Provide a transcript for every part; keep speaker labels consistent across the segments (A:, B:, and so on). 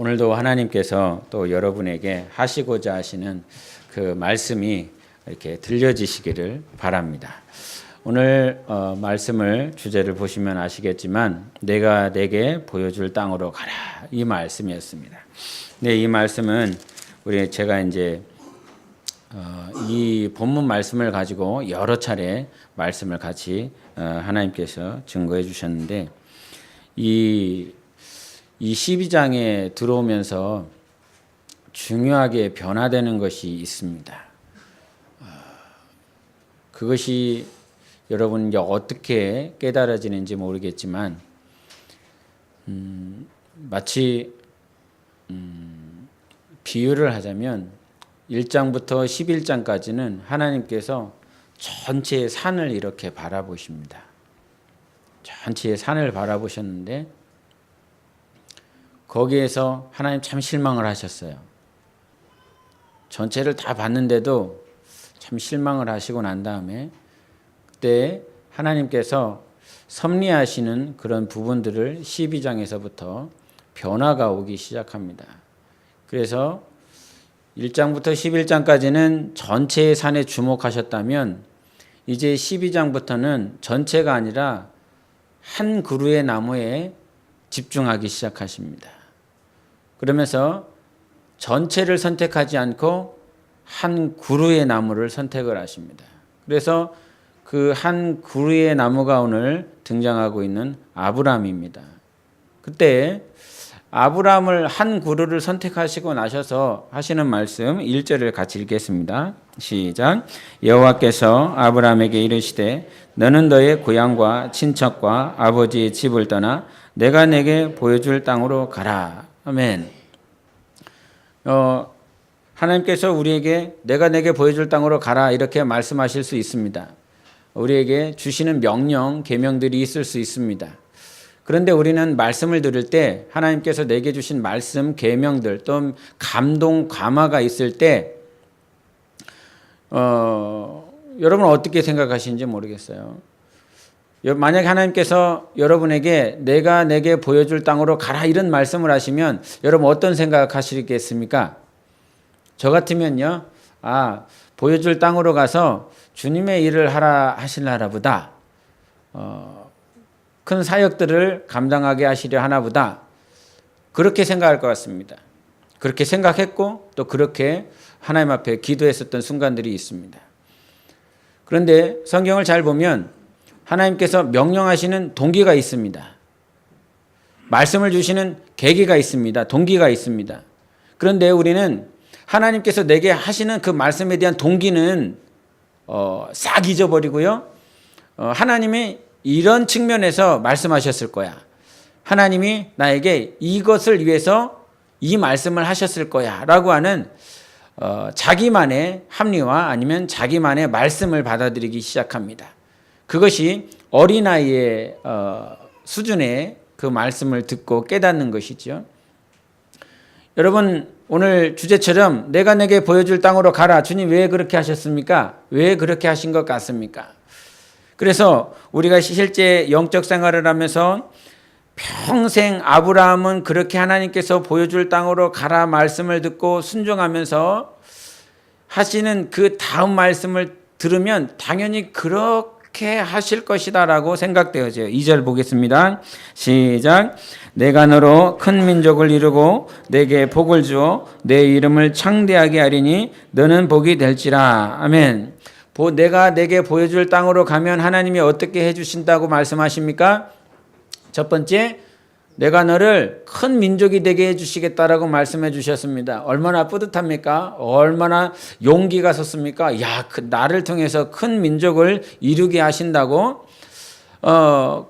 A: 오늘도 하나님께서 또 여러분에게 하시고자 하시는 그 말씀이 이렇게 들려지시기를 바랍니다. 오늘 말씀을 주제를 보시면 아시겠지만 내가 내게 보여줄 땅으로 가라, 이 말씀이었습니다. 네, 이 말씀은 제가 이제 이 본문 말씀을 가지고 여러 차례 말씀을 같이 하나님께서 증거해 주셨는데 이 12장에 들어오면서 중요하게 변화되는 것이 있습니다. 그것이 여러분 이제 어떻게 깨달아지는지 모르겠지만 마치 비유를 하자면 1장부터 11장까지는 하나님께서 전체의 산을 이렇게 바라보십니다. 전체의 산을 바라보셨는데 거기에서 하나님 참 실망을 하셨어요. 전체를 다 봤는데도 참 실망을 하시고 난 다음에 그때 하나님께서 섭리하시는 그런 부분들을 12장에서부터 변화가 오기 시작합니다. 그래서 1장부터 11장까지는 전체의 산에 주목하셨다면 이제 12장부터는 전체가 아니라 한 그루의 나무에 집중하기 시작하십니다. 그러면서 전체를 선택하지 않고 한 그루의 나무를 선택을 하십니다. 그래서 그 한 그루의 나무가 오늘 등장하고 있는 아브라함입니다. 그때 아브라함을 한 그루를 선택하시고 나셔서 하시는 말씀 1절을 같이 읽겠습니다. 시작. 여호와께서 아브라함에게 이르시되 너는 너의 고향과 친척과 아버지의 집을 떠나 내가 내게 보여줄 땅으로 가라. 아멘. 하나님께서 우리에게 내가 내게 보여줄 땅으로 가라 이렇게 말씀하실 수 있습니다. 우리에게 주시는 명령, 계명들이 있을 수 있습니다. 그런데 우리는 말씀을 들을 때 하나님께서 내게 주신 말씀, 계명들 또 감동, 감화가 있을 때 여러분 어떻게 생각하시는지 모르겠어요. 만약에 하나님께서 여러분에게 내가 내게 보여줄 땅으로 가라 이런 말씀을 하시면 여러분 어떤 생각하시겠습니까? 저 같으면요, 보여줄 땅으로 가서 주님의 일을 하라 하실라나 보다, 큰 사역들을 감당하게 하시려 하나 보다, 그렇게 생각할 것 같습니다. 그렇게 생각했고 또 그렇게 하나님 앞에 기도했었던 순간들이 있습니다. 그런데 성경을 잘 보면 하나님께서 명령하시는 동기가 있습니다. 말씀을 주시는 계기가 있습니다. 동기가 있습니다. 그런데 우리는 하나님께서 내게 하시는 그 말씀에 대한 동기는 싹 잊어버리고요. 하나님이 이런 측면에서 말씀하셨을 거야. 하나님이 나에게 이것을 위해서 이 말씀을 하셨을 거야 라고 하는 자기만의 합리화 아니면 자기만의 말씀을 받아들이기 시작합니다. 그것이 어린아이의 수준의 그 말씀을 듣고 깨닫는 것이죠. 여러분 오늘 주제처럼 내가 내게 보여줄 땅으로 가라. 주님 왜 그렇게 하셨습니까? 왜 그렇게 하신 것 같습니까? 그래서 우리가 실제 영적 생활을 하면서 평생 아브라함은 그렇게 하나님께서 보여줄 땅으로 가라 말씀을 듣고 순종하면서 하시는 그 다음 말씀을 들으면 당연히 그렇게 하실 것이다 라고 생각되어져요. 2절 보겠습니다. 시작. 내가 너로 큰 민족을 이루고 내게 복을 주어 내 이름을 창대하게 하리니 너는 복이 될지라. 아멘. 내가 내게 보여줄 땅으로 가면 하나님이 어떻게 해주신다고 말씀하십니까? 첫 번째, 내가 너를 큰 민족이 되게 해주시겠다라고 말씀해 주셨습니다. 얼마나 뿌듯합니까? 얼마나 용기가 섰습니까? 나를 통해서 큰 민족을 이루게 하신다고.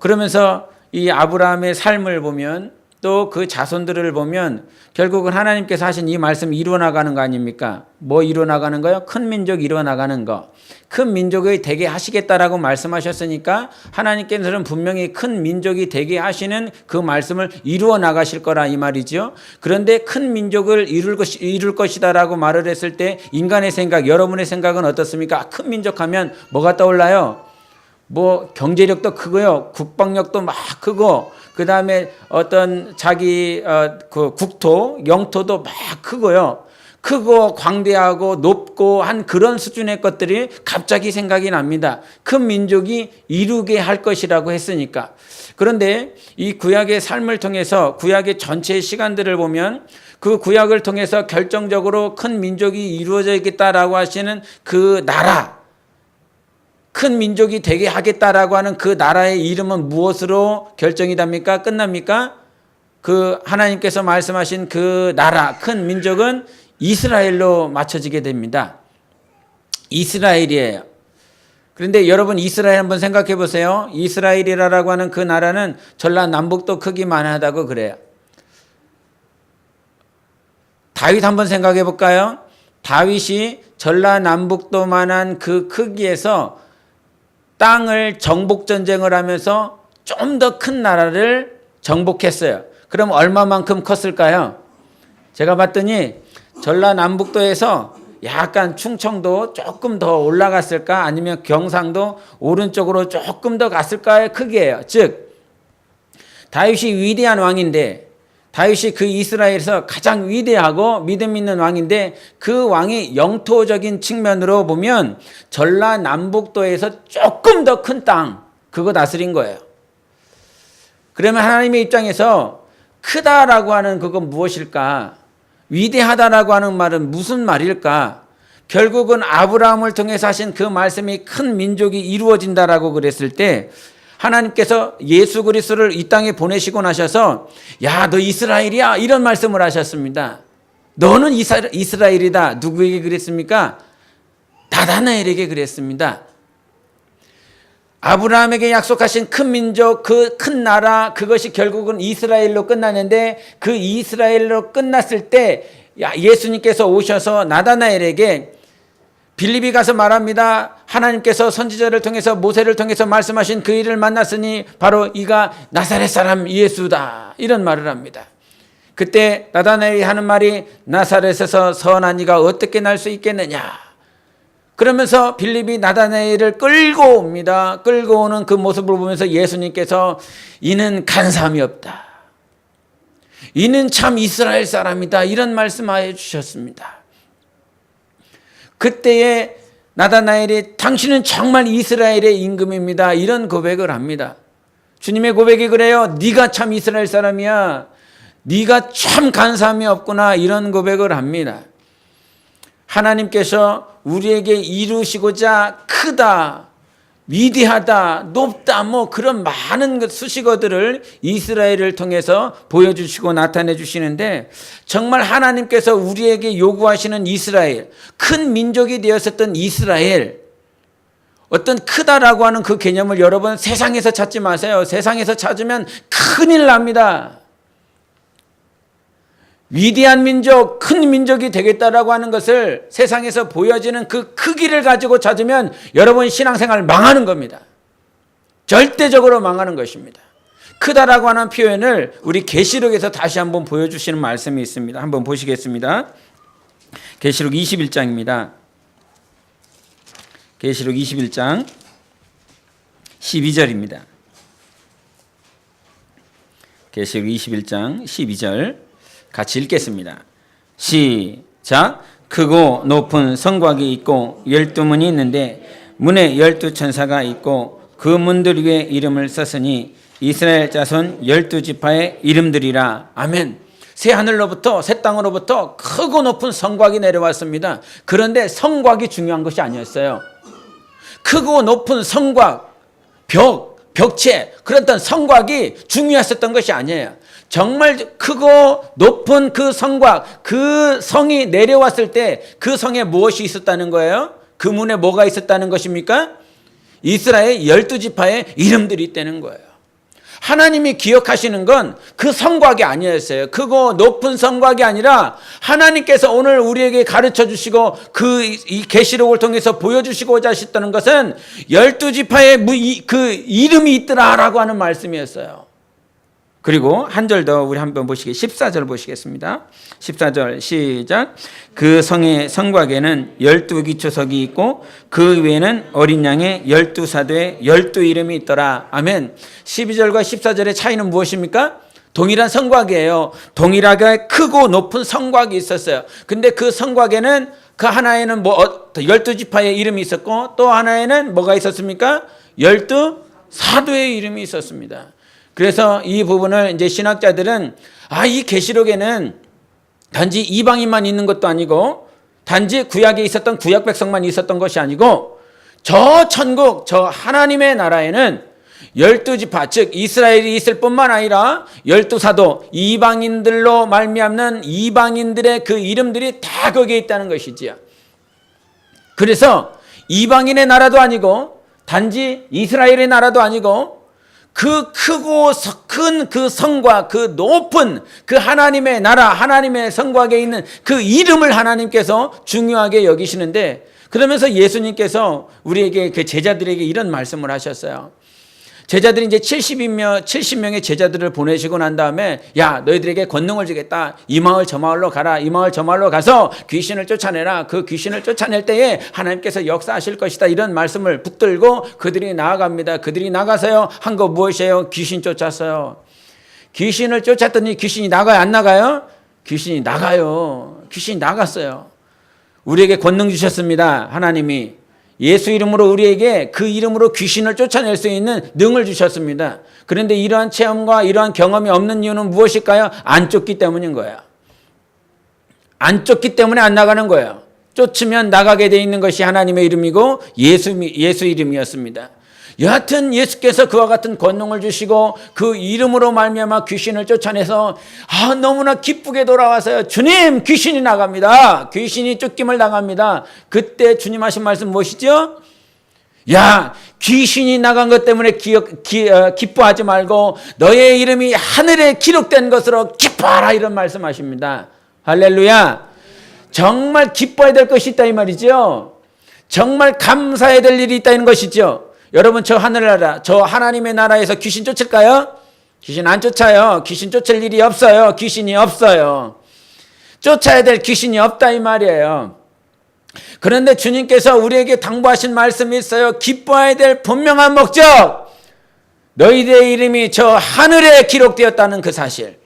A: 그러면서 이 아브라함의 삶을 보면 또 그 자손들을 보면 결국은 하나님께서 하신 이 말씀 이루어나가는 거 아닙니까? 뭐 이루어나가는 거요? 큰 민족 이루어나가는 거. 큰 민족이 되게 하시겠다라고 말씀하셨으니까 하나님께서는 분명히 큰 민족이 되게 하시는 그 말씀을 이루어 나가실 거라 이 말이죠. 그런데 큰 민족을 이룰 것이다라고 말을 했을 때 인간의 생각, 여러분의 생각은 어떻습니까? 큰 민족 하면 뭐가 떠올라요? 뭐 경제력도 크고요, 국방력도 막 크고, 그 다음에 어떤 자기 그 국토, 영토도 막 크고요. 크고 광대하고 높고 한 그런 수준의 것들이 갑자기 생각이 납니다. 큰 민족이 이루게 할 것이라고 했으니까. 그런데 이 구약의 삶을 통해서 구약의 전체 시간들을 보면 그 구약을 통해서 결정적으로 큰 민족이 이루어져 있겠다라고 하시는 그 나라, 큰 민족이 되게 하겠다라고 하는 그 나라의 이름은 무엇으로 결정이 됩니까? 끝납니까? 그 하나님께서 말씀하신 그 나라, 큰 민족은 이스라엘로 맞춰지게 됩니다. 이스라엘이에요. 그런데 여러분 이스라엘 한번 생각해 보세요. 이스라엘이라고 하는 그 나라는 전라남북도 크기만 하다고 그래요. 다윗 한번 생각해 볼까요? 다윗이 전라남북도만한 그 크기에서 땅을 정복전쟁을 하면서 좀 더 큰 나라를 정복했어요. 그럼 얼마만큼 컸을까요? 제가 봤더니 전라남북도에서 약간 충청도 조금 더 올라갔을까? 아니면 경상도 오른쪽으로 조금 더 갔을까의 크기예요. 즉 다윗이 위대한 왕인데, 다윗이 그 이스라엘에서 가장 위대하고 믿음 있는 왕인데, 그 왕이 영토적인 측면으로 보면 전라남북도에서 조금 더 큰 땅, 그거 다스린 거예요. 그러면 하나님의 입장에서 크다라고 하는 그건 무엇일까? 위대하다라고 하는 말은 무슨 말일까? 결국은 아브라함을 통해서 하신 그 말씀이 큰 민족이 이루어진다라고 그랬을 때 하나님께서 예수 그리스도를 이 땅에 보내시고 나셔서 야, 너 이스라엘이야, 이런 말씀을 하셨습니다. 너는 이스라엘이다. 누구에게 그랬습니까? 나다나엘에게 그랬습니다. 아브라함에게 약속하신 큰 민족, 그 큰 나라, 그것이 결국은 이스라엘로 끝나는데, 그 이스라엘로 끝났을 때 예수님께서 오셔서 나다나엘에게 빌립이 가서 말합니다. 하나님께서 선지자를 통해서 모세를 통해서 말씀하신 그 일을 만났으니 바로 이가 나사렛 사람 예수다, 이런 말을 합니다. 그때 나다나엘이 하는 말이 나사렛에서 선한 이가 어떻게 날 수 있겠느냐. 그러면서 빌립이 나다나엘을 끌고 옵니다. 끌고 오는 그 모습을 보면서 예수님께서 이는 간사함이 없다, 이는 참 이스라엘 사람이다, 이런 말씀하여 주셨습니다. 그때에 나다나엘이 당신은 정말 이스라엘의 임금입니다, 이런 고백을 합니다. 주님의 고백이 그래요. 네가 참 이스라엘 사람이야, 네가 참 간사함이 없구나, 이런 고백을 합니다. 하나님께서 우리에게 이루시고자 크다, 위대하다, 높다, 뭐 그런 많은 수식어들을 이스라엘을 통해서 보여주시고 나타내 주시는데, 정말 하나님께서 우리에게 요구하시는 이스라엘, 큰 민족이 되었었던 이스라엘, 어떤 크다라고 하는 그 개념을 여러분 세상에서 찾지 마세요. 세상에서 찾으면 큰일 납니다. 위대한 민족, 큰 민족이 되겠다라고 하는 것을 세상에서 보여지는 그 크기를 가지고 찾으면 여러분 신앙생활 망하는 겁니다. 절대적으로 망하는 것입니다. 크다라고 하는 표현을 우리 계시록에서 다시 한번 보여주시는 말씀이 있습니다. 한번 보시겠습니다. 계시록 21장입니다. 계시록 21장 12절입니다. 계시록 21장 12절 같이 읽겠습니다. 시작. 크고 높은 성곽이 있고 12문이 있는데 문에 12천사가 있고 그 문들 위에 이름을 썼으니 이스라엘 자손 12지파의 이름들이라. 아멘. 새 하늘로부터 새 땅으로부터 크고 높은 성곽이 내려왔습니다. 그런데 성곽이 중요한 것이 아니었어요. 크고 높은 성곽, 벽체, 그랬던 성곽이 중요했었던 것이 아니에요. 정말 크고 높은 그 성곽, 그 성이 내려왔을 때 그 성에 무엇이 있었다는 거예요? 그 문에 뭐가 있었다는 것입니까? 이스라엘 12지파의 이름들이 있다는 거예요. 하나님이 기억하시는 건 그 성곽이 아니었어요. 크고 높은 성곽이 아니라 하나님께서 오늘 우리에게 가르쳐 주시고 이 계시록을 통해서 보여주시고자 하셨다는 것은 12지파의 그 이름이 있더라라고 하는 말씀이었어요. 그리고 한 절 더 우리 한번 14절 보시겠습니다. 14절 시작. 그 성의 성곽에는 12기초석이 있고 그 위에는 어린 양의 12사도의 12이름이 있더라. 아멘. 12절과 14절의 차이는 무엇입니까? 동일한 성곽이에요. 동일하게 크고 높은 성곽이 있었어요. 근데 그 성곽에는 그 하나에는 12지파의 이름이 있었고 또 하나에는 뭐가 있었습니까? 12사도의 이름이 있었습니다. 그래서 이 부분을 이제 신학자들은 이 계시록에는 단지 이방인만 있는 것도 아니고 단지 구약에 있었던 구약 백성만 있었던 것이 아니고 저 천국, 저 하나님의 나라에는 12지파, 즉 이스라엘이 있을 뿐만 아니라 12사도, 이방인들로 말미암는 이방인들의 그 이름들이 다 거기에 있다는 것이지요. 그래서 이방인의 나라도 아니고 단지 이스라엘의 나라도 아니고 그 크고 큰 그 성과 그 높은 그 하나님의 나라, 하나님의 성곽에 있는 그 이름을 하나님께서 중요하게 여기시는데, 그러면서 예수님께서 우리에게 그 제자들에게 이런 말씀을 하셨어요. 제자들이 이제 70명의 제자들을 보내시고 난 다음에 야, 너희들에게 권능을 주겠다. 이 마을 저 마을로 가라. 이 마을 저 마을로 가서 귀신을 쫓아내라. 그 귀신을 쫓아낼 때에 하나님께서 역사하실 것이다. 이런 말씀을 붙들고 그들이 나아갑니다. 그들이 나가서요, 한 거 무엇이에요? 귀신 쫓았어요. 귀신을 쫓았더니 귀신이 나가요? 안 나가요? 귀신이 나가요. 귀신이 나갔어요. 우리에게 권능 주셨습니다. 하나님이. 예수 이름으로 우리에게 그 이름으로 귀신을 쫓아낼 수 있는 능을 주셨습니다. 그런데 이러한 체험과 이러한 경험이 없는 이유는 무엇일까요? 안 쫓기 때문인 거예요. 안 쫓기 때문에 안 나가는 거예요. 쫓으면 나가게 돼 있는 것이 하나님의 이름이고 예수 이름이었습니다. 여하튼 예수께서 그와 같은 권능을 주시고 그 이름으로 말미암아 귀신을 쫓아내서 너무나 기쁘게 돌아와서요, 주님, 귀신이 나갑니다. 귀신이 쫓김을 당합니다. 그때 주님 하신 말씀 무엇이죠? 야, 귀신이 나간 것 때문에 기뻐하지 말고 너의 이름이 하늘에 기록된 것으로 기뻐하라, 이런 말씀하십니다. 할렐루야. 정말 기뻐해야 될 것이 있다 이 말이죠. 정말 감사해야 될 일이 있다는 것이죠. 여러분, 저 하늘나라, 저 하나님의 나라에서 귀신 쫓을까요? 귀신 안 쫓아요. 귀신 쫓을 일이 없어요. 귀신이 없어요. 쫓아야 될 귀신이 없다 이 말이에요. 그런데 주님께서 우리에게 당부하신 말씀이 있어요. 기뻐해야 될 분명한 목적, 너희들의 이름이 저 하늘에 기록되었다는 그 사실,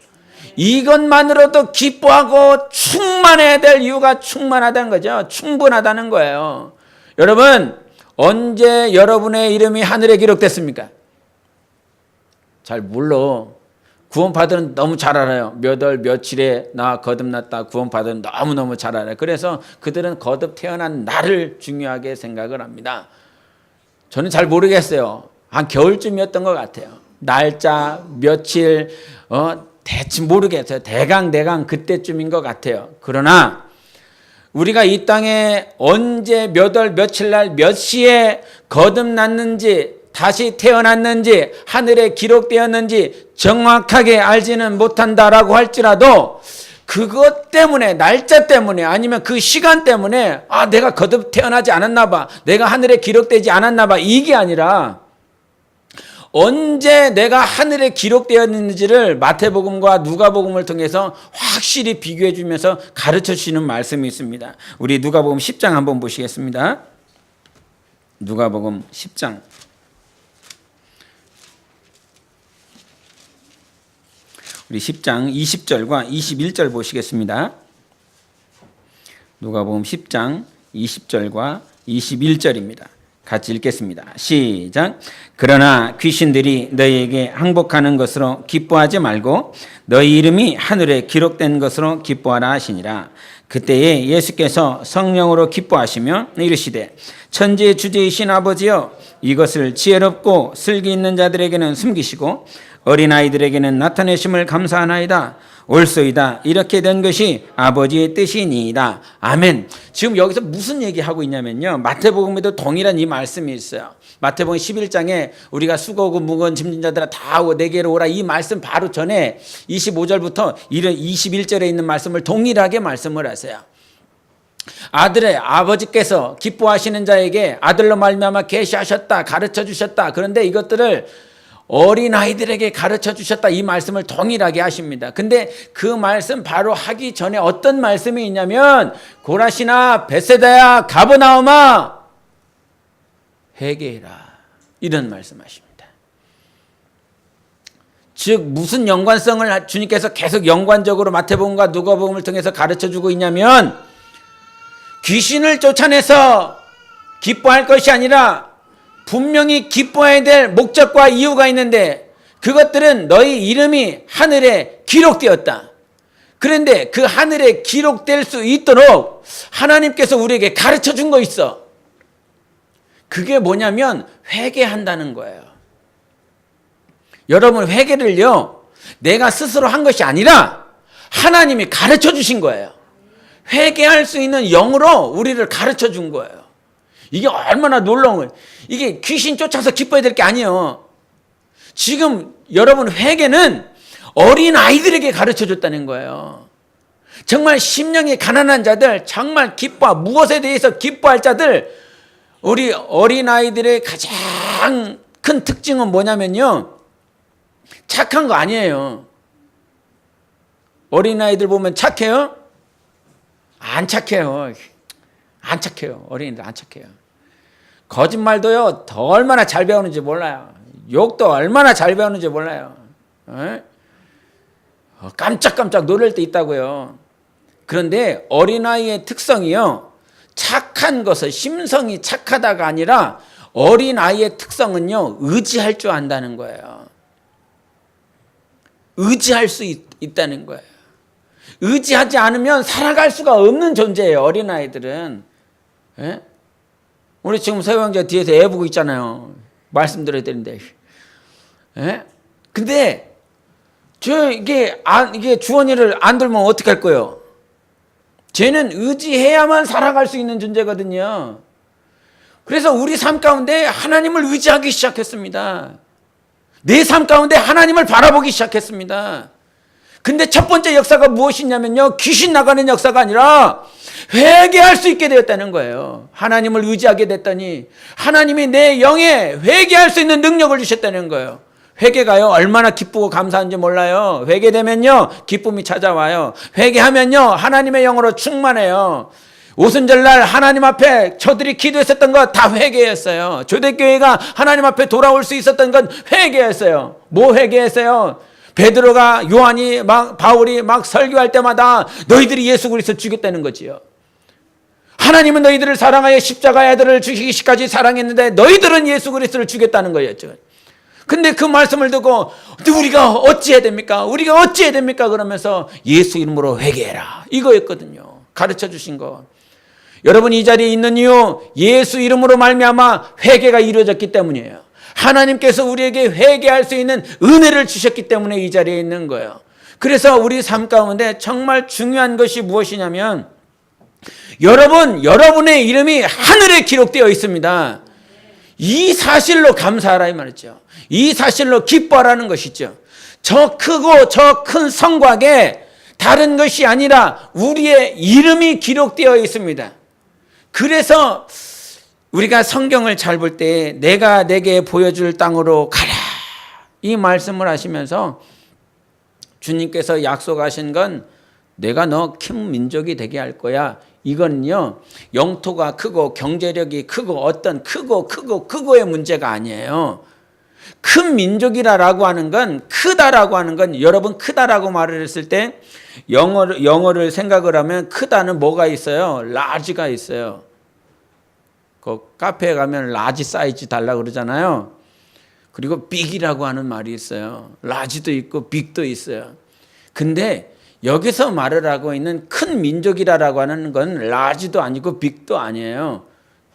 A: 이것만으로도 기뻐하고 충만해야 될 이유가 충만하다는 거죠. 충분하다는 거예요. 여러분, 언제 여러분의 이름이 하늘에 기록됐습니까? 잘 몰라. 구원받은 너무 잘 알아요. 몇 월 며칠에 나 거듭났다. 구원받은 너무너무 잘 알아요. 그래서 그들은 거듭 태어난 날을 중요하게 생각을 합니다. 저는 잘 모르겠어요. 한 겨울쯤이었던 것 같아요. 날짜, 며칠 대충 모르겠어요. 대강 그때쯤인 것 같아요. 그러나 우리가 이 땅에 언제 몇 월 며칠 날 몇 시에 거듭났는지, 다시 태어났는지, 하늘에 기록되었는지 정확하게 알지는 못한다라고 할지라도 그것 때문에, 날짜 때문에, 아니면 그 시간 때문에 내가 거듭 태어나지 않았나 봐, 내가 하늘에 기록되지 않았나 봐, 이게 아니라 언제 내가 하늘에 기록되었는지를 마태복음과 누가복음을 통해서 확실히 비교해 주면서 가르쳐 주시는 말씀이 있습니다. 우리 누가복음 10장 한번 보시겠습니다. 누가복음 10장. 우리 10장 20절과 21절 보시겠습니다. 누가복음 10장 20절과 21절입니다. 같이 읽겠습니다. 시작. 그러나 귀신들이 너희에게 항복하는 것으로 기뻐하지 말고 너희 이름이 하늘에 기록된 것으로 기뻐하라 하시니라. 그때에 예수께서 성령으로 기뻐하시며 이르시되 천지의 주제이신 아버지여, 이것을 지혜롭고 슬기 있는 자들에게는 숨기시고 어린아이들에게는 나타내심을 감사하나이다. 옳소이다. 이렇게 된 것이 아버지의 뜻이니이다. 아멘. 지금 여기서 무슨 얘기하고 있냐면요, 마태복음에도 동일한 이 말씀이 있어요. 마태복음 11장에 우리가 수고하고 무거운 짐진 자들아 다 내게로 오라, 이 말씀 바로 전에 25절부터 21절에 있는 말씀을 동일하게 말씀을 하세요. 아버지께서 기뻐하시는 자에게 아들로 말미암아 계시하셨다, 가르쳐 주셨다. 그런데 이것들을 어린아이들에게 가르쳐 주셨다. 이 말씀을 동일하게 하십니다. 근데 그 말씀 바로 하기 전에 어떤 말씀이 있냐면 고라시나 베세다야 가버나움아 회개해라. 이런 말씀하십니다. 즉 무슨 연관성을 주님께서 계속 연관적으로 마태복음과 누가복음을 통해서 가르쳐주고 있냐면 귀신을 쫓아내서 기뻐할 것이 아니라 분명히 기뻐해야 될 목적과 이유가 있는데 그것들은 너희 이름이 하늘에 기록되었다. 그런데 그 하늘에 기록될 수 있도록 하나님께서 우리에게 가르쳐준 거 있어. 그게 뭐냐면 회개한다는 거예요. 여러분 회개를요 내가 스스로 한 것이 아니라 하나님이 가르쳐 주신 거예요. 회개할 수 있는 영으로 우리를 가르쳐 준 거예요. 이게 얼마나 놀라운 거예요. 이게 귀신 쫓아서 기뻐야 될 게 아니에요. 지금 여러분 회개는 어린 아이들에게 가르쳐 줬다는 거예요. 정말 심령이 가난한 자들, 정말 무엇에 대해서 기뻐할 자들, 우리 어린 아이들의 가장 큰 특징은 뭐냐면요, 착한 거 아니에요. 어린아이들 보면 착해요? 안 착해요. 안 착해요. 어린이들 안 착해요. 거짓말도요, 더 얼마나 잘 배우는지 몰라요. 욕도 얼마나 잘 배우는지 몰라요. 깜짝깜짝 놀랄 때 있다고요. 그런데 어린아이의 특성이요, 착한 것은 심성이 착하다가 아니라 어린아이의 특성은요, 의지할 줄 안다는 거예요. 의지할 수 있다는 거예요. 의지하지 않으면 살아갈 수가 없는 존재예요, 어린아이들은. 예? 우리 지금 서영 형제 뒤에서 애 보고 있잖아요. 말씀드려야 되는데. 예? 근데 이게 주원이를 안 들면 어떻게 할 거예요? 쟤는 의지해야만 살아갈 수 있는 존재거든요. 그래서 우리 삶 가운데 하나님을 의지하기 시작했습니다. 내 삶 가운데 하나님을 바라보기 시작했습니다. 근데 첫 번째 역사가 무엇이냐면요, 귀신 나가는 역사가 아니라 회개할 수 있게 되었다는 거예요. 하나님을 의지하게 됐더니 하나님이 내 영에 회개할 수 있는 능력을 주셨다는 거예요. 회개가요 얼마나 기쁘고 감사한지 몰라요. 회개되면요 기쁨이 찾아와요. 회개하면요 하나님의 영으로 충만해요. 오순절날 하나님 앞에 저들이 기도했었던 거 다 회개했어요. 초대교회가 하나님 앞에 돌아올 수 있었던 건 회개했어요. 뭐 회개했어요? 베드로가 요한이 바울이 설교할 때마다 너희들이 예수 그리스도 죽였다는 거지요. 하나님은 너희들을 사랑하여 십자가의 아들을 죽이기까지 사랑했는데 너희들은 예수 그리스도를 죽였다는 거였죠. 근데 그 말씀을 듣고 우리가 어찌해야 됩니까? 우리가 어찌해야 됩니까? 그러면서 예수 이름으로 회개해라, 이거였거든요. 가르쳐 주신 거. 여러분 이 자리에 있는 이유, 예수 이름으로 말미암아 회개가 이루어졌기 때문이에요. 하나님께서 우리에게 회개할 수 있는 은혜를 주셨기 때문에 이 자리에 있는 거예요. 그래서 우리 삶 가운데 정말 중요한 것이 무엇이냐면 여러분의 이름이 하늘에 기록되어 있습니다. 이 사실로 감사하라 이 말이죠. 이 사실로 기뻐하라는 것이죠. 저 크고 저 큰 성곽에 다른 것이 아니라 우리의 이름이 기록되어 있습니다. 그래서 우리가 성경을 잘 볼 때 내가 내게 보여줄 땅으로 가라, 이 말씀을 하시면서 주님께서 약속하신 건 내가 너 큰 민족이 되게 할 거야. 이건요 영토가 크고 경제력이 크고 어떤 크고의 문제가 아니에요. 큰 민족이라고 하는 건, 크다라고 하는 건, 여러분 크다라고 말을 했을 때 영어를 생각을 하면 크다는 뭐가 있어요? 라지가 있어요. 그 카페에 가면 라지 사이즈 달라 그러잖아요. 그리고 빅이라고 하는 말이 있어요. 라지도 있고 빅도 있어요. 근데 여기서 말을 하고 있는 큰 민족이라고 하는 건 라지도 아니고 빅도 아니에요.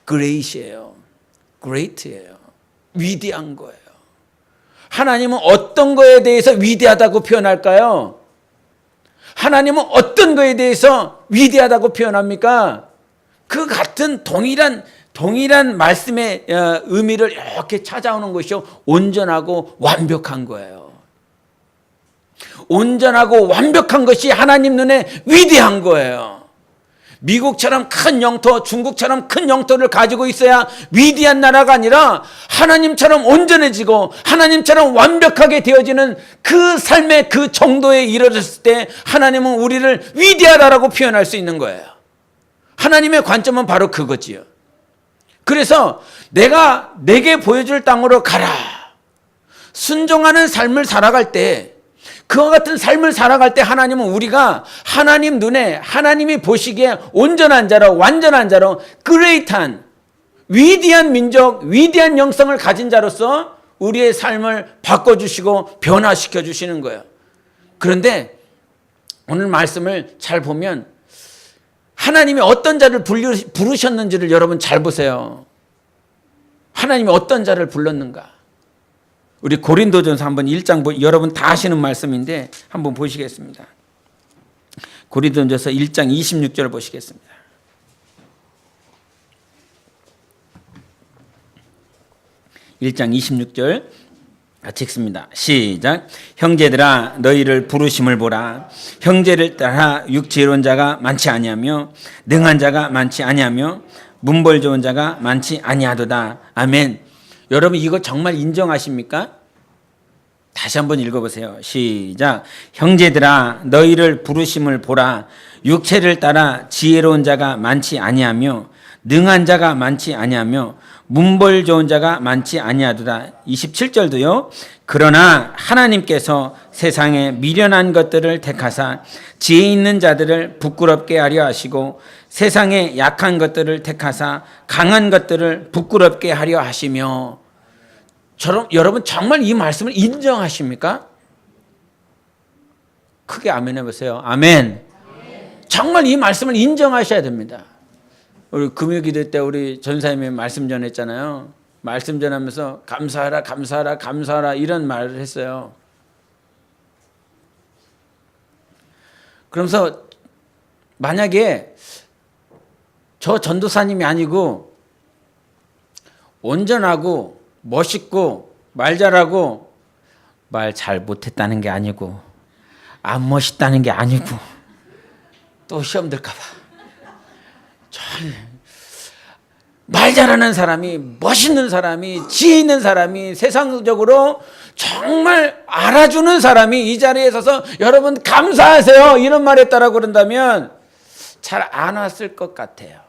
A: 그레이트예요. 그레이트예요. 위대한 거예요. 하나님은 어떤 거에 대해서 위대하다고 표현할까요? 하나님은 어떤 거에 대해서 위대하다고 표현합니까? 그 같은 동일한 말씀의 의미를 이렇게 찾아오는 것이요, 온전하고 완벽한 거예요. 온전하고 완벽한 것이 하나님 눈에 위대한 거예요. 미국처럼 큰 영토, 중국처럼 큰 영토를 가지고 있어야 위대한 나라가 아니라 하나님처럼 온전해지고 하나님처럼 완벽하게 되어지는 그 삶의 그 정도에 이르렀을 때 하나님은 우리를 위대하다라고 표현할 수 있는 거예요. 하나님의 관점은 바로 그거지요. 그래서 내가 내게 보여줄 땅으로 가라. 순종하는 삶을 살아갈 때, 그와 같은 삶을 살아갈 때 하나님은 우리가 하나님 눈에 하나님이 보시기에 온전한 자로, 완전한 자로, 그레이트한 위대한 민족, 위대한 영성을 가진 자로서 우리의 삶을 바꿔주시고 변화시켜 주시는 거예요. 그런데 오늘 말씀을 잘 보면 하나님이 어떤 자를 부르셨는지를 여러분 잘 보세요. 하나님이 어떤 자를 불렀는가. 우리 고린도전서 한번 1장 여러분 다 아시는 말씀인데 한번 보시겠습니다. 고린도전서 1장 26절 보시겠습니다. (1장 26절) 같이 읽습니다. 시작. 형제들아 너희를 부르심을 보라. 형제를 따라 육지로운 자가 많지 아니하며 능한 자가 많지 아니하며 문벌 좋은 자가 많지 아니하도다. 아멘. 여러분 이거 정말 인정하십니까? 다시 한번 읽어보세요. 시작. 형제들아 너희를 부르심을 보라. 육체를 따라 지혜로운 자가 많지 아니하며 능한 자가 많지 아니하며 문벌 좋은 자가 많지 아니하도다. 27절도요. 그러나 하나님께서 세상에 미련한 것들을 택하사 지혜 있는 자들을 부끄럽게 하려 하시고 세상에 약한 것들을 택하사 강한 것들을 부끄럽게 하려 하시며. 여러분 정말 이 말씀을 인정하십니까? 크게 아멘 해보세요. 아멘. 정말 이 말씀을 인정하셔야 됩니다. 우리 금요기도 때 우리 전사님이 말씀 전했잖아요. 말씀 전하면서 감사하라 감사하라 감사하라 이런 말을 했어요. 그러면서 만약에 저 전도사님이 아니고 온전하고 멋있고 말 잘하고 말 잘 못했다는 게 아니고 안 멋있다는 게 아니고 또 시험 들까 봐 말 잘하는 사람이, 멋있는 사람이, 지혜 있는 사람이, 세상적으로 정말 알아주는 사람이 이 자리에 서서 여러분 감사하세요 이런 말 했다라고 그런다면 잘 안 왔을 것 같아요.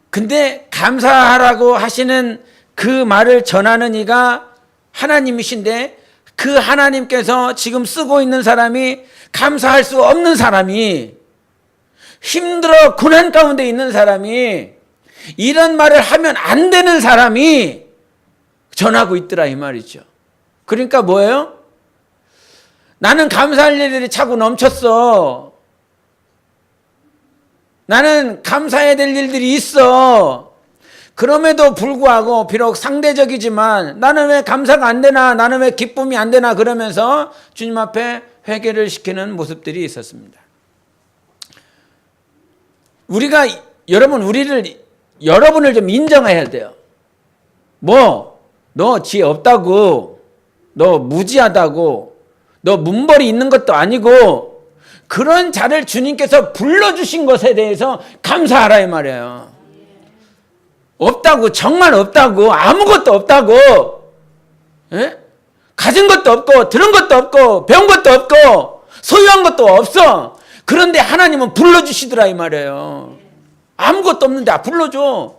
A: 근데 감사하라고 하시는 그 말을 전하는 이가 하나님이신데 그 하나님께서 지금 쓰고 있는 사람이 감사할 수 없는 사람이 힘들어 고난 가운데 있는 사람이 이런 말을 하면 안 되는 사람이 전하고 있더라 이 말이죠. 그러니까 뭐예요? 나는 감사할 일들이 차고 넘쳤어. 나는 감사해야 될 일들이 있어. 그럼에도 불구하고 비록 상대적이지만 나는 왜 감사가 안 되나, 나는 왜 기쁨이 안 되나 그러면서 주님 앞에 회개를 시키는 모습들이 있었습니다. 우리가 여러분을 좀 인정해야 돼요. 너 지혜 없다고, 너 무지하다고, 너 문벌이 있는 것도 아니고 그런 자를 주님께서 불러주신 것에 대해서 감사하라 이 말이에요. 없다고, 정말 없다고, 아무것도 없다고, 에? 가진 것도 없고 들은 것도 없고 배운 것도 없고 소유한 것도 없어. 그런데 하나님은 불러주시더라 이 말이에요. 아무것도 없는데 불러줘.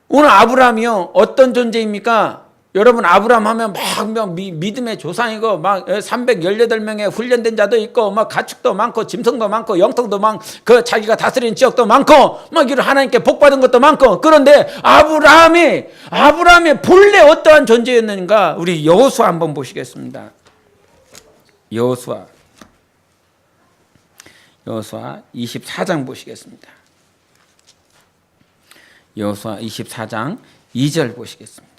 A: 오늘 아브라함이요 어떤 존재입니까? 여러분 아브라함 하면 막 믿음의 조상이고 막 318명의 훈련된 자도 있고 막 가축도 많고 짐승도 많고 영통도 많고 그 자기가 다스린 지역도 많고 막 이런 하나님께 복받은 것도 많고. 그런데 아브라함이 본래 어떠한 존재였는가? 우리 여호수아 한번 보시겠습니다. 여호수아 24장 보시겠습니다. 여호수아 24장 2절 보시겠습니다.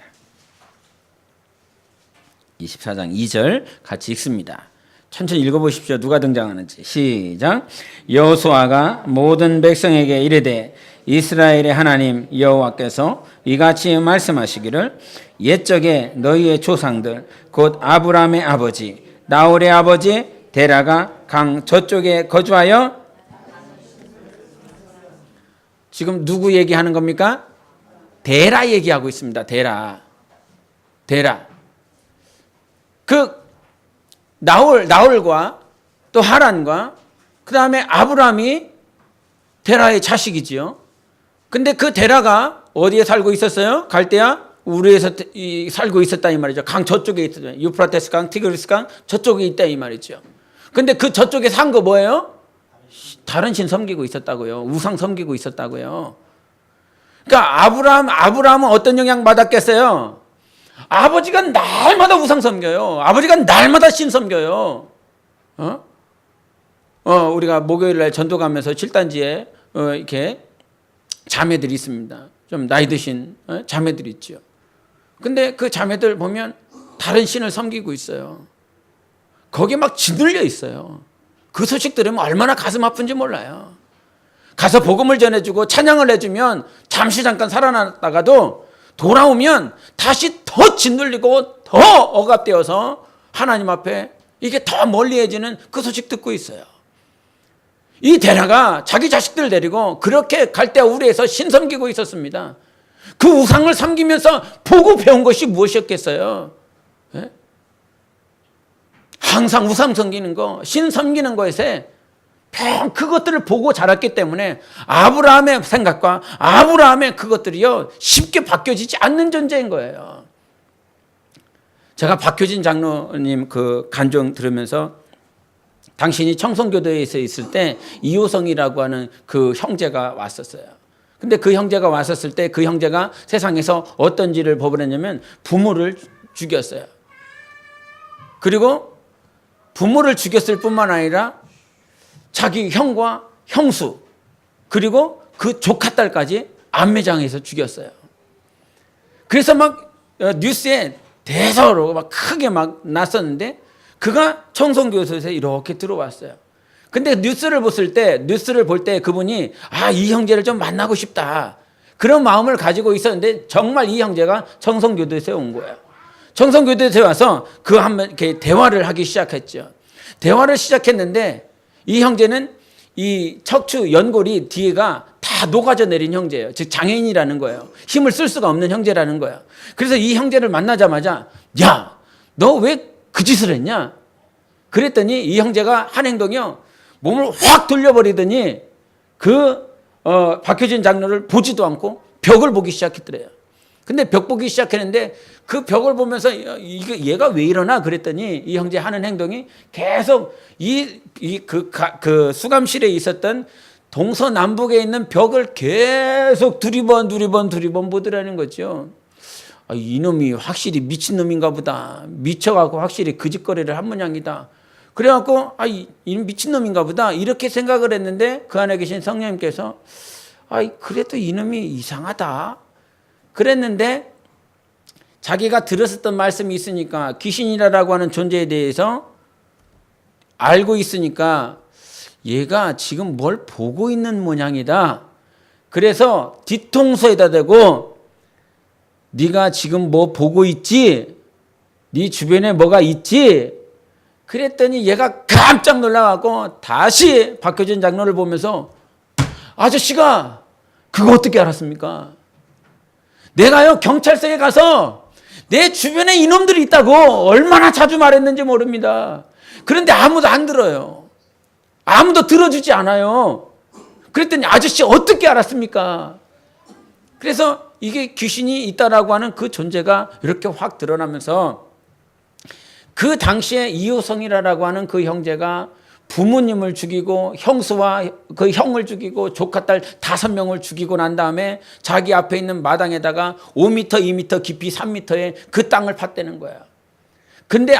A: 24장 2절 같이 읽습니다. 천천히 읽어보십시오. 누가 등장하는지. 시작. 여호수아가 모든 백성에게 이르되 이스라엘의 하나님 여호와께서 이같이 말씀하시기를 옛적에 너희의 조상들 곧 아브라함의 아버지 나홀의 아버지 데라가 강 저쪽에 거주하여. 지금 누구 얘기하는 겁니까? 데라 얘기하고 있습니다. 데라. 그 나홀과 또 하란과 그 다음에 아브라함이 데라의 자식이지요. 근데 그 데라가 어디에 살고 있었어요? 갈대아 우르에서 살고 있었다 이 말이죠. 강 저쪽에 있었죠. 유프라테스 강, 티그리스 강 저쪽에 있다 이 말이죠. 근데 그 저쪽에 산 거 뭐예요? 다른 신 섬기고 있었다고요. 우상 섬기고 있었다고요. 그러니까 아브라함은 어떤 영향 받았겠어요? 아버지가 날마다 우상 섬겨요. 아버지가 날마다 신 섬겨요. 우리가 목요일 날 전도 가면서 7단지에 이렇게 자매들이 있습니다. 좀 나이 드신 자매들이 있죠. 근데 그 자매들 보면 다른 신을 섬기고 있어요. 거기에 막 짓눌려 있어요. 그 소식 들으면 얼마나 가슴 아픈지 몰라요. 가서 복음을 전해주고 찬양을 해주면 잠시 잠깐 살아났다가도 돌아오면 다시 더 짓눌리고 더 억압되어서 하나님 앞에 이게 더 멀리해지는 그 소식 듣고 있어요. 이 데라가 자기 자식들 데리고 그렇게 갈대아 우르에서 신 섬기고 있었습니다. 그 우상을 섬기면서 보고 배운 것이 무엇이었겠어요? 네? 항상 우상 섬기는 거, 신 섬기는 것에 그것들을 보고 자랐기 때문에 아브라함의 생각과 아브라함의 그것들이요 쉽게 바뀌어지지 않는 존재인 거예요. 제가 박효진 장로님 그 간증 들으면서 당신이 청송교도에서 있을 때 이호성이라고 하는 그 형제가 왔었어요. 근데 그 형제가 왔었을 때 그 형제가 세상에서 어떤 일을 벌였냐면 부모를 죽였어요. 그리고 부모를 죽였을 뿐만 아니라 자기 형과 형수 그리고 그 조카딸까지 안매장해서 죽였어요. 그래서 막 뉴스에 대서로 막 크게 막 났었는데 그가 청송교도소에서 이렇게 들어왔어요. 근데 뉴스를 볼 때 그분이 이 형제를 좀 만나고 싶다. 그런 마음을 가지고 있었는데 정말 이 형제가 청송교도소에 온 거예요. 청송교도소에 와서 그 한번 이렇게 대화를 하기 시작했죠. 대화를 시작했는데 이 형제는 이 척추 연골이 뒤에가 다 녹아져 내린 형제예요. 즉 장애인이라는 거예요. 힘을 쓸 수가 없는 형제라는 거예요. 그래서 이 형제를 만나자마자 야, 너 왜 그 짓을 했냐? 그랬더니 이 형제가 한 행동이요. 몸을 확 돌려버리더니 박효진 장로를 보지도 않고 벽을 보기 시작했더래요. 근데 벽 보기 시작했는데 그 벽을 보면서 얘가 왜 이러나 그랬더니 이 형제 하는 행동이 계속 그 수감실에 있었던 동서남북에 있는 벽을 계속 두리번 보더라는 거죠. 이놈이 확실히 미친놈인가 보다. 미쳐갖고 확실히 그 짓거리를 한 모양이다. 그래갖고 이 미친놈인가 보다 이렇게 생각을 했는데 그 안에 계신 성령님께서 그래도 이놈이 이상하다 그랬는데 자기가 들었었던 말씀이 있으니까 귀신이라고 하는 존재에 대해서 알고 있으니까 얘가 지금 뭘 보고 있는 모양이다. 그래서 뒤통수에다 대고 네가 지금 뭐 보고 있지? 네 주변에 뭐가 있지? 그랬더니 얘가 깜짝 놀라갖고 다시 박효진 장로를 보면서 아저씨가 그거 어떻게 알았습니까? 내가요 경찰서에 가서 내 주변에 이놈들이 있다고 얼마나 자주 말했는지 모릅니다. 그런데 아무도 안 들어요. 아무도 들어주지 않아요. 그랬더니 아저씨 어떻게 알았습니까? 그래서 이게 귀신이 있다라고 하는 그 존재가 이렇게 확 드러나면서 그 당시에 이호성이라고 하는 그 형제가 부모님을 죽이고 형수와 그 형을 죽이고 조카딸 5명을 죽이고 난 다음에 자기 앞에 있는 마당에다가 5m, 2m 깊이 3m의 그 땅을 팠다는 거야. 근데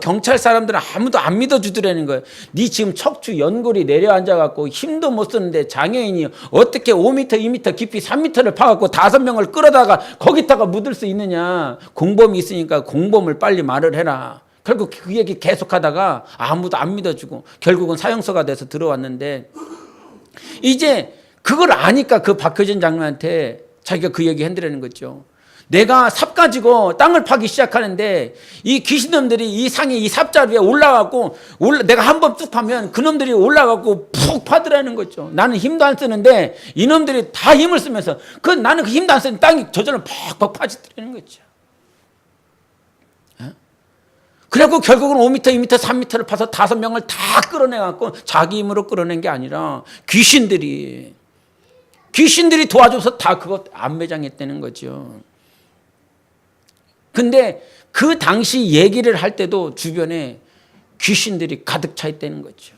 A: 경찰 사람들은 아무도 안 믿어주더라는 거예요. 네 지금 척추 연골이 내려앉아갖고 힘도 못 쓰는데 장애인이 어떻게 5m, 2m 깊이 3m를 파갖고 5명을 끌어다가 거기다가 묻을 수 있느냐. 공범이 있으니까 공범을 빨리 말을 해라. 결국 그 얘기 계속하다가 아무도 안 믿어주고 결국은 사형서가 돼서 들어왔는데 이제 그걸 아니까 그 박효진 장로한테 자기가 그 얘기 한다는 거죠. 내가 삽 가지고 땅을 파기 시작하는데 이 귀신놈들이 이 상에 이 삽자루에 올라가고 내가 한번 뚝 파면 그놈들이 올라가고 푹 파더라는 거죠. 나는 힘도 안 쓰는데 이놈들이 다 힘을 쓰면서 나는 그 힘도 안 쓰는 땅이 저절로 팍팍 파지더라는 거죠. 그래갖고 결국은 5m, 2m, 3m를 파서 5명을 다 끌어내갖고 자기 힘으로 끌어낸 게 아니라 귀신들이 도와줘서 다 그거 안매장했다는 거죠. 근데 그 당시 얘기를 할 때도 주변에 귀신들이 가득 차 있다는 거죠.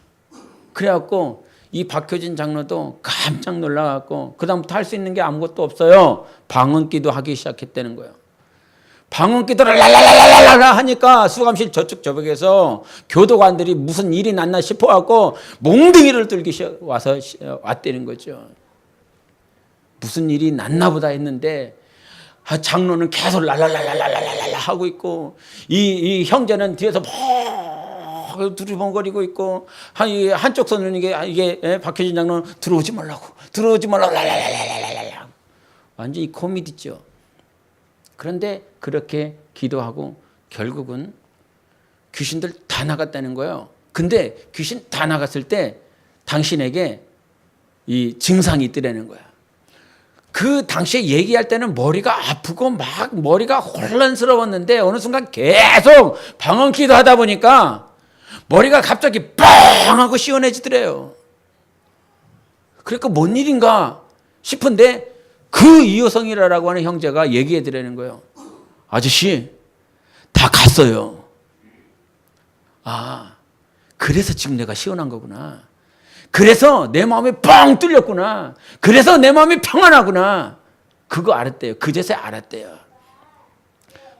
A: 그래갖고 이 박효진 장로도 깜짝 놀라갖고 그다음부터 할 수 있는 게 아무것도 없어요. 방언기도 하기 시작했다는 거예요. 방언기도를 랄랄랄랄랄라 하니까 수감실 저쪽 저벽에서 교도관들이 무슨 일이 났나 싶어갖고 몽둥이를 들기 와서 왔다는 거죠. 무슨 일이 났나 보다 했는데 장로는 계속 랄랄랄랄랄랄랄라 하고 있고 이 형제는 뒤에서 막 두리번거리고 있고 한쪽 손은 이게 박효진 장로는 들어오지 말라고 랄랄랄랄랄랄라 완전히 코미디죠. 그런데 그렇게 기도하고 결국은 귀신들 다 나갔다는 거예요. 근데 귀신 다 나갔을 때 당신에게 이 증상이 있더라는 거야. 그 당시에 얘기할 때는 머리가 아프고 막 머리가 혼란스러웠는데 어느 순간 계속 방언기도 하다 보니까 머리가 갑자기 빵 하고 시원해지더래요. 그러니까 뭔 일인가 싶은데 그 이효성이라고 하는 형제가 얘기해 드리는 거예요. 아저씨 다 갔어요. 아, 그래서 지금 내가 시원한 거구나. 그래서 내 마음이 뻥 뚫렸구나. 그래서 내 마음이 평안하구나. 그거 알았대요. 그제서야 알았대요.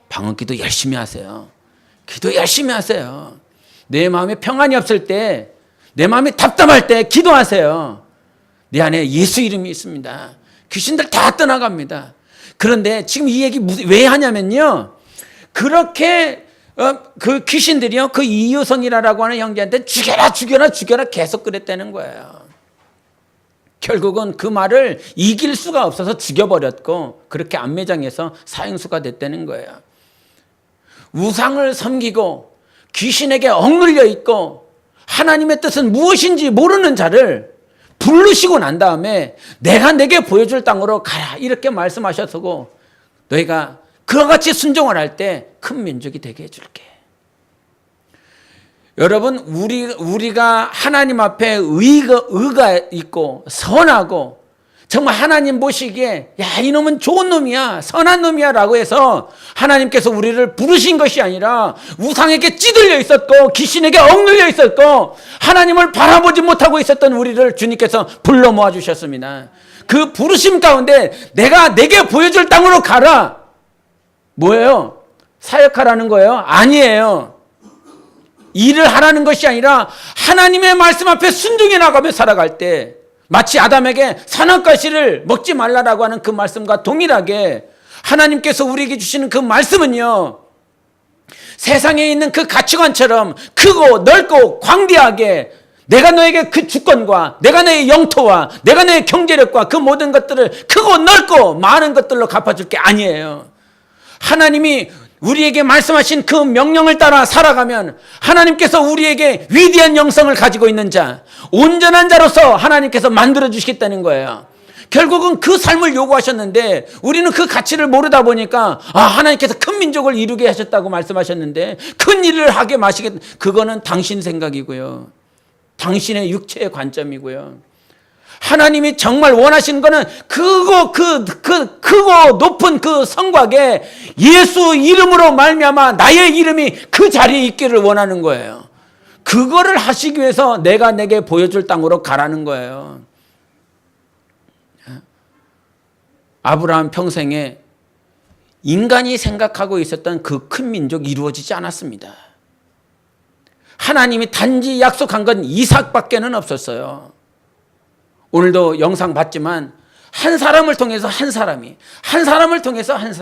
A: 방언기도 열심히 하세요. 기도 열심히 하세요. 내 마음에 평안이 없을 때, 내 마음이 답답할 때 기도하세요. 내 안에 예수 이름이 있습니다. 귀신들 다 떠나갑니다. 그런데 지금 이 얘기 왜 하냐면요. 그렇게 그 귀신들이요, 그 이효성이라고 하는 형제한테 죽여라 계속 그랬다는 거예요. 결국은 그 말을 이길 수가 없어서 죽여버렸고 그렇게 안매장해서 사형수가 됐다는 거예요. 우상을 섬기고 귀신에게 억눌려 있고 하나님의 뜻은 무엇인지 모르는 자를 부르시고 난 다음에 내가 내게 보여줄 땅으로 가라 이렇게 말씀하셨고 너희가 그와 같이 순종을 할 때 큰 민족이 되게 해줄게. 여러분 우리가 하나님 앞에 의가 있고 선하고 정말 하나님 보시기에 야 이놈은 좋은 놈이야 선한 놈이야 라고 해서 하나님께서 우리를 부르신 것이 아니라 우상에게 찌들려 있었고 귀신에게 억눌려 있었고 하나님을 바라보지 못하고 있었던 우리를 주님께서 불러 모아주셨습니다. 그 부르심 가운데 내가 내게 보여줄 땅으로 가라. 뭐예요? 사역하라는 거예요? 아니에요. 일을 하라는 것이 아니라 하나님의 말씀 앞에 순종해 나가며 살아갈 때 마치 아담에게 선악과실을 먹지 말라라고 하는 그 말씀과 동일하게 하나님께서 우리에게 주시는 그 말씀은요 세상에 있는 그 가치관처럼 크고 넓고 광대하게 내가 너에게 그 주권과 내가 너의 영토와 내가 너의 경제력과 그 모든 것들을 크고 넓고 많은 것들로 갚아줄 게 아니에요. 하나님이 우리에게 말씀하신 그 명령을 따라 살아가면 하나님께서 우리에게 위대한 영성을 가지고 있는 자, 온전한 자로서 하나님께서 만들어 주시겠다는 거예요. 결국은 그 삶을 요구하셨는데 우리는 그 가치를 모르다 보니까 하나님께서 큰 민족을 이루게 하셨다고 말씀하셨는데 큰 일을 하게 마시겠다. 그거는 당신 생각이고요. 당신의 육체의 관점이고요. 하나님이 정말 원하시는 거는 크고 높은 그 성곽에 예수 이름으로 말미암아 나의 이름이 그 자리에 있기를 원하는 거예요. 그거를 하시기 위해서 내가 내게 보여줄 땅으로 가라는 거예요. 아브라함 평생에 인간이 생각하고 있었던 그 큰 민족이 이루어지지 않았습니다. 하나님이 단지 약속한 건 이삭밖에는 없었어요. 오늘도 영상 봤지만 한 사람을 통해서 한 사람이 여러분을 통해서 한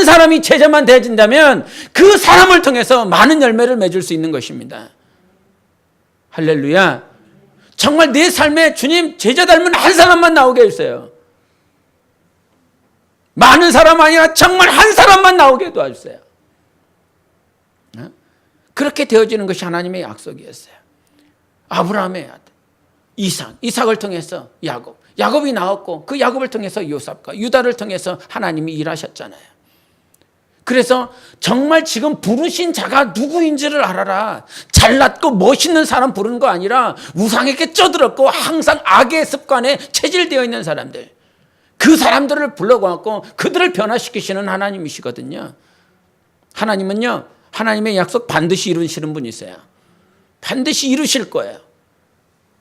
A: 사람이 제자만 되어진다면 그 사람을 통해서 많은 열매를 맺을 수 있는 것입니다. 할렐루야. 정말 내 삶에 주님 제자 닮은 한 사람만 나오게 해주세요. 많은 사람 아니라 정말 한 사람만 나오게 도와주세요. 그렇게 되어지는 것이 하나님의 약속이었어요. 아브라함의 아들 이삭을 통해서 야곱이 나왔고 그 야곱을 통해서 요셉과 유다를 통해서 하나님이 일하셨잖아요. 그래서 정말 지금 부르신 자가 누구인지를 알아라. 잘났고 멋있는 사람 부르는 거 아니라 우상에게 쪄들었고 항상 악의 습관에 체질되어 있는 사람들, 그 사람들을 불러갖고 그들을 변화시키시는 하나님이시거든요. 하나님은요, 하나님의 약속 반드시 이루시는 분이세요. 반드시 이루실 거예요.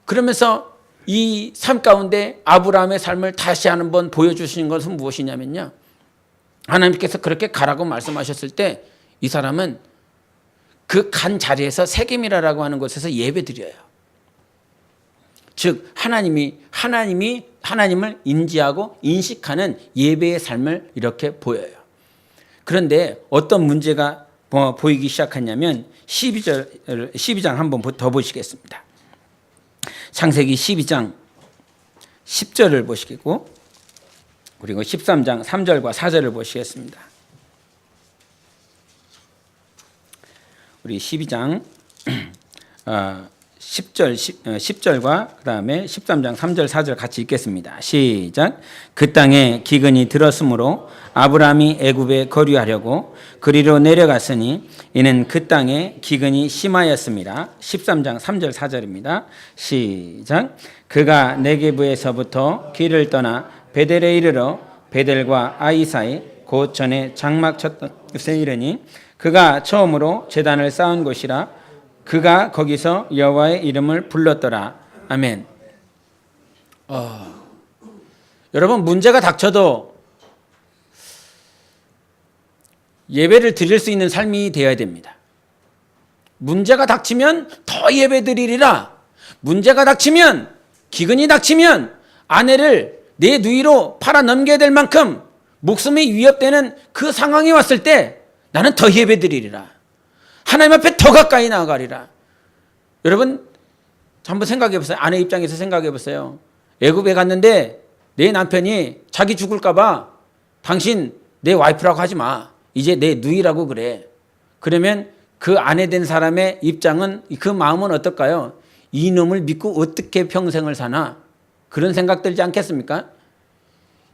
A: 그러면서 이 삶 가운데 아브라함의 삶을 다시 한번 보여주신 것은 무엇이냐면요, 하나님께서 그렇게 가라고 말씀하셨을 때 이 사람은 그 간 자리에서 세겜이라고 하는 곳에서 예배드려요. 즉 하나님을 인지하고 인식하는 예배의 삶을 이렇게 보여요. 그런데 어떤 문제가 보이기 시작했냐면 12장 한번 더 보시겠습니다. 창세기 12장 10절을 보시고 그리고 13장 3절과 4절을 보시겠습니다. 우리 12장 10절과 그 다음에 13장 3절 4절 같이 읽겠습니다. 시작. 그 땅에 기근이 들었으므로 아브라함이 애굽에 거류하려고 그리로 내려갔으니 이는 그 땅에 기근이 심하였습니다. 13장 3절 4절입니다. 시작. 그가 네게브에서부터 길을 떠나 베델에 이르러 베델과 아이 사이 곧 전에 장막 쳤던 곳에 이르니 그가 처음으로 제단을 쌓은 곳이라 그가 거기서 여호와의 이름을 불렀더라. 아멘. 여러분, 문제가 닥쳐도 예배를 드릴 수 있는 삶이 되어야 됩니다. 문제가 닥치면 더 예배 드리리라. 문제가 닥치면, 기근이 닥치면 아내를 내 누이로 팔아 넘겨야 될 만큼 목숨이 위협되는 그 상황이 왔을 때 나는 더 예배 드리리라. 하나님 앞에 더 가까이 나아가리라. 여러분, 한번 생각해 보세요. 아내 입장에서 생각해 보세요. 애굽에 갔는데 내 남편이 자기 죽을까 봐 당신 내 와이프라고 하지 마. 이제 내 누이라고 그래. 그러면 그 아내 된 사람의 입장은, 그 마음은 어떨까요? 이 놈을 믿고 어떻게 평생을 사나? 그런 생각 들지 않겠습니까?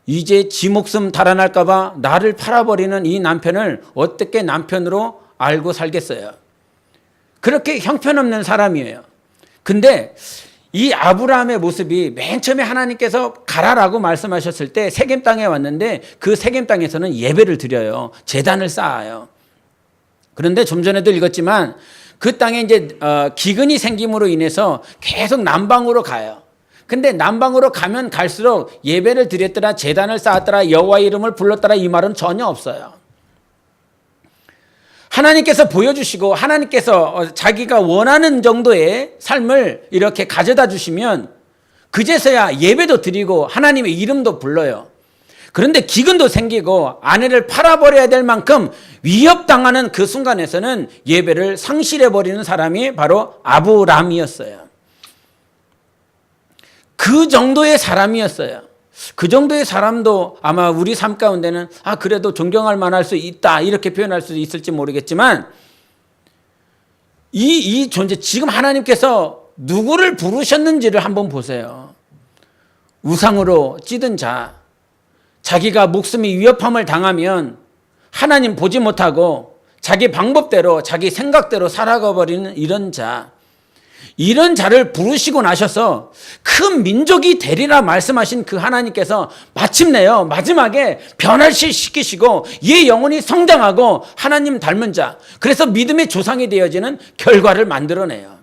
A: 이제 지 목숨 달아날까 봐 나를 팔아버리는 이 남편을 어떻게 남편으로 알고 살겠어요? 그렇게 형편없는 사람이에요. 근데 이 아브라함의 모습이 맨 처음에 하나님께서 가라라고 말씀하셨을 때 세겜 땅에 왔는데 그 세겜 땅에서는 예배를 드려요. 제단을 쌓아요. 그런데 좀 전에도 읽었지만 그 땅에 이제 기근이 생김으로 인해서 계속 남방으로 가요. 근데 남방으로 가면 갈수록 예배를 드렸더라, 제단을 쌓았더라, 여호와의 이름을 불렀더라, 이 말은 전혀 없어요. 하나님께서 보여주시고 하나님께서 자기가 원하는 정도의 삶을 이렇게 가져다 주시면 그제서야 예배도 드리고 하나님의 이름도 불러요. 그런데 기근도 생기고 아내를 팔아버려야 될 만큼 위협당하는 그 순간에서는 예배를 상실해버리는 사람이 바로 아브라함이었어요. 그 정도의 사람이었어요. 그 정도의 사람도 아마 우리 삶 가운데는 그래도 존경할 만할 수 있다 이렇게 표현할 수 있을지 모르겠지만 이 존재, 지금 하나님께서 누구를 부르셨는지를 한번 보세요. 우상으로 찌든 자, 자기가 목숨이 위협함을 당하면 하나님 보지 못하고 자기 방법대로 자기 생각대로 살아가버리는 이런 자, 이런 자를 부르시고 나셔서 큰 민족이 되리라 말씀하신 그 하나님께서 마침내요 마지막에 변화시키시고 얘 영혼이 성장하고 하나님 닮은 자, 그래서 믿음의 조상이 되어지는 결과를 만들어내요.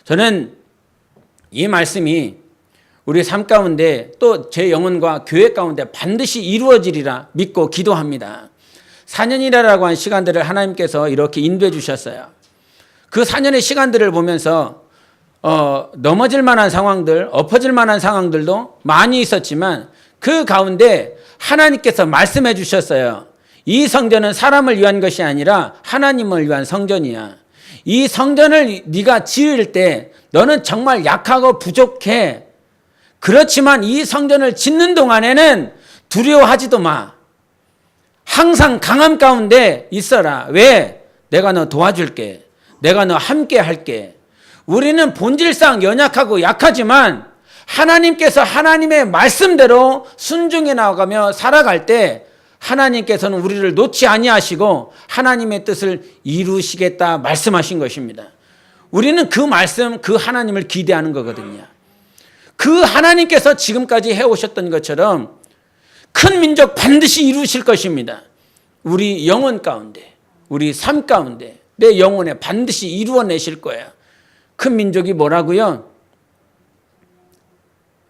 A: 저는 이 말씀이 우리 삶 가운데 또 제 영혼과 교회 가운데 반드시 이루어지리라 믿고 기도합니다. 4년이라고 한 시간들을 하나님께서 이렇게 인도해 주셨어요. 그 4년의 시간들을 보면서 넘어질 만한 상황들, 엎어질 만한 상황들도 많이 있었지만 그 가운데 하나님께서 말씀해 주셨어요. 이 성전은 사람을 위한 것이 아니라 하나님을 위한 성전이야. 이 성전을 네가 지을 때 너는 정말 약하고 부족해. 그렇지만 이 성전을 짓는 동안에는 두려워하지도 마. 항상 강함 가운데 있어라. 왜? 내가 너 도와줄게. 내가 너 함께 할게. 우리는 본질상 연약하고 약하지만 하나님께서 하나님의 말씀대로 순종해 나가며 살아갈 때 하나님께서는 우리를 놓지 아니하시고 하나님의 뜻을 이루시겠다 말씀하신 것입니다. 우리는 그 말씀, 그 하나님을 기대하는 거거든요. 그 하나님께서 지금까지 해오셨던 것처럼 큰 민족 반드시 이루실 것입니다. 우리 영혼 가운데, 우리 삶 가운데, 내 영혼에 반드시 이루어내실 거예요. 큰 민족이 뭐라고요?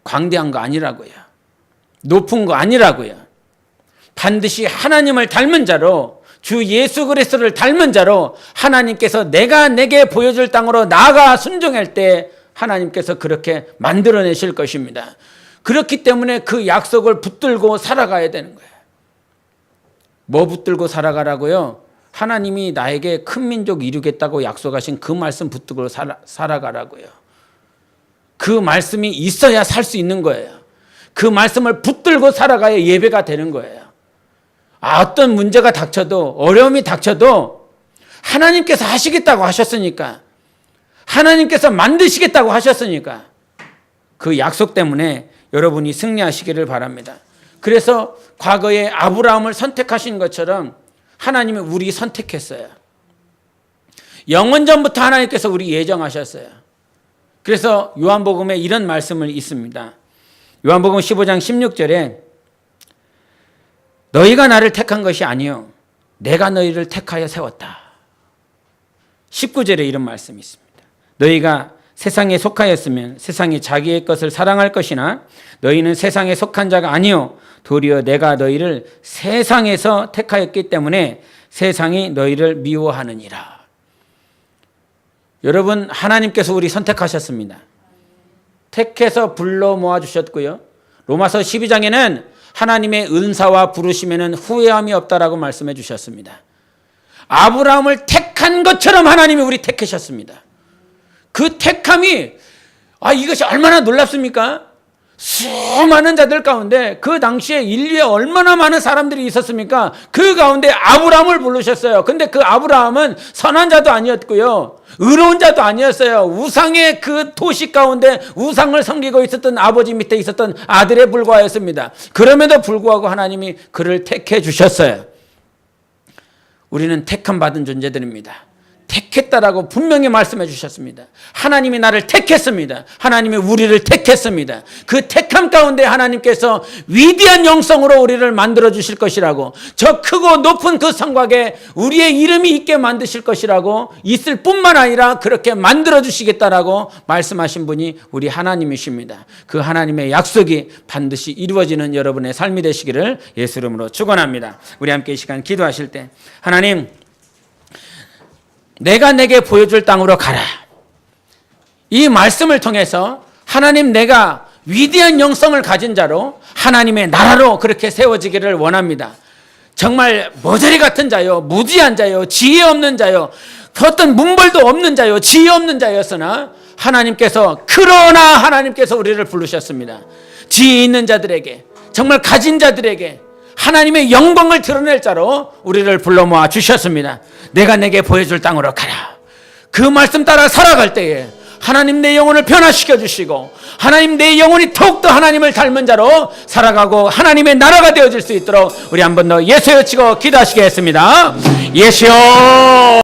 A: 광대한 거 아니라고요. 높은 거 아니라고요. 반드시 하나님을 닮은 자로, 주 예수 그리스도를 닮은 자로 하나님께서 내가 내게 보여줄 땅으로 나아가 순종할 때 하나님께서 그렇게 만들어내실 것입니다. 그렇기 때문에 그 약속을 붙들고 살아가야 되는 거예요. 뭐 붙들고 살아가라고요? 하나님이 나에게 큰 민족 이루겠다고 약속하신 그 말씀 붙들고 살아가라고요. 그 말씀이 있어야 살 수 있는 거예요. 그 말씀을 붙들고 살아가야 예배가 되는 거예요. 어떤 문제가 닥쳐도, 어려움이 닥쳐도 하나님께서 하시겠다고 하셨으니까, 하나님께서 만드시겠다고 하셨으니까 그 약속 때문에 여러분이 승리하시기를 바랍니다. 그래서 과거에 아브라함을 선택하신 것처럼 하나님이 우리 선택했어요. 영원전부터 하나님께서 우리 예정하셨어요. 그래서 요한복음에 이런 말씀을 있습니다. 요한복음 15장 16절에 너희가 나를 택한 것이 아니요 내가 너희를 택하여 세웠다. 19절에 이런 말씀이 있습니다. 너희가 세상에 속하였으면 세상이 자기의 것을 사랑할 것이나 너희는 세상에 속한 자가 아니요 도리어 내가 너희를 세상에서 택하였기 때문에 세상이 너희를 미워하느니라. 여러분, 하나님께서 우리 선택하셨습니다. 택해서 불러 모아주셨고요. 로마서 12장에는 하나님의 은사와 부르심에는 후회함이 없다라고 말씀해 주셨습니다. 아브라함을 택한 것처럼 하나님이 우리 택하셨습니다. 그 택함이 이것이 얼마나 놀랍습니까? 수많은 자들 가운데 그 당시에 인류에 얼마나 많은 사람들이 있었습니까? 그 가운데 아브라함을 부르셨어요. 근데 그 아브라함은 선한 자도 아니었고요, 의로운 자도 아니었어요. 우상의 그 도시 가운데 우상을 섬기고 있었던 아버지 밑에 있었던 아들에 불과했습니다. 그럼에도 불구하고 하나님이 그를 택해 주셨어요. 우리는 택함 받은 존재들입니다. 택했다라고 분명히 말씀해 주셨습니다. 하나님이 나를 택했습니다. 하나님이 우리를 택했습니다. 그 택함 가운데 하나님께서 위대한 영성으로 우리를 만들어 주실 것이라고, 저 크고 높은 그 성곽에 우리의 이름이 있게 만드실 것이라고, 있을 뿐만 아니라 그렇게 만들어 주시겠다라고 말씀하신 분이 우리 하나님이십니다. 그 하나님의 약속이 반드시 이루어지는 여러분의 삶이 되시기를 예수 이름으로 축원합니다. 우리 함께 이 시간 기도하실 때, 하나님, 내가 내게 보여줄 땅으로 가라. 이 말씀을 통해서 하나님, 내가 위대한 영성을 가진 자로 하나님의 나라로 그렇게 세워지기를 원합니다. 정말 머저리 같은 자요, 무지한 자요, 지혜 없는 자요, 어떤 문벌도 없는 자요, 지혜 없는 자였으나 그러나 하나님께서 우리를 부르셨습니다. 지혜 있는 자들에게, 정말 가진 자들에게 하나님의 영광을 드러낼 자로 우리를 불러 모아 주셨습니다. 내가 내게 보여줄 땅으로 가라. 그 말씀 따라 살아갈 때에 하나님 내 영혼을 변화시켜 주시고, 하나님 내 영혼이 더욱더 하나님을 닮은 자로 살아가고 하나님의 나라가 되어질 수 있도록 우리 한 번 더 예수여 치고 기도하시겠습니다. 예수여.